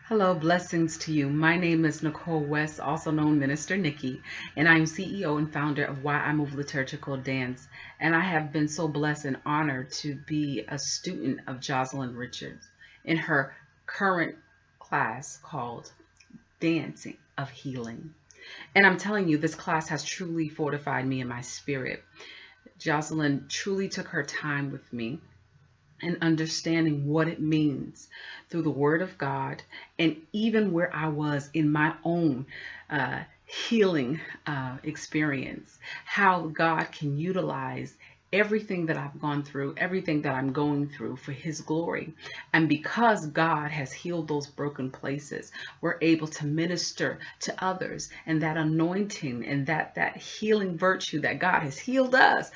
Hello, blessings to you. My name is Nicole West, also known Minister Nikki, and I'm CEO and founder of Why I Move Liturgical Dance. And I have been so blessed and honored to be a student of Jocelyn Richard in her current class called Dancing of Healing. And I'm telling you, this class has truly fortified me in my spirit. Jocelyn truly took her time with me and understanding what it means through the Word of God, and even where I was in my own healing experience, how God can utilize everything that I've gone through, everything that I'm going through for His glory. And because God has healed those broken places, we're able to minister to others, and that anointing and that healing virtue that God has healed us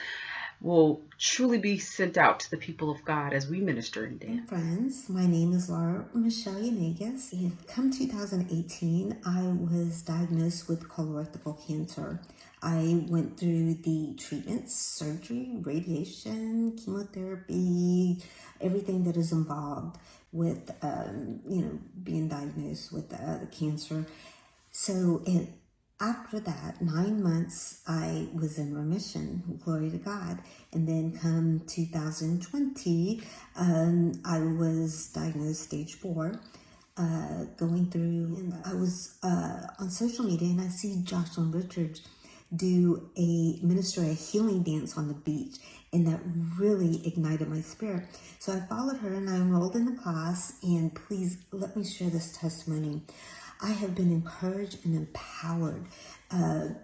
will truly be sent out to the people of God as we minister and And dance. friends, my name is Laura Michelle Yanegas. And come 2018, I was diagnosed with colorectal cancer. I went through the treatments, surgery, radiation, chemotherapy, everything that is involved with, being diagnosed with the cancer. So after that, 9 months, I was in remission, glory to God. And then come 2020, I was diagnosed stage 4, going through, and I was on social media and I see Jocelyn Richard do minister a healing dance on the beach. And that really ignited my spirit. So I followed her and I enrolled in the class. And please let me share this testimony. I have been encouraged and empowered,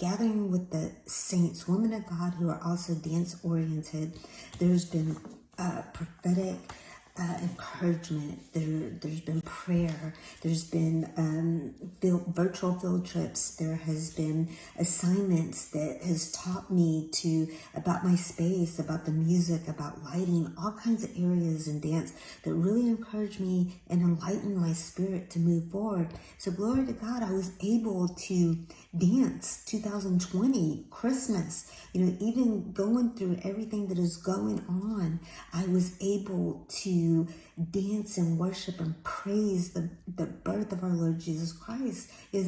gathering with the saints, women of God who are also dance oriented. There's been prophetic encouragement. There's been prayer. There's been virtual field trips. There has been assignments that has taught me about my space, about the music, about lighting, all kinds of areas in dance that really encouraged me and enlightened my spirit to move forward. So glory to God, I was able to dance 2020, Christmas, even going through everything that is going on, I was able to dance and worship and praise the birth of our Lord Jesus Christ.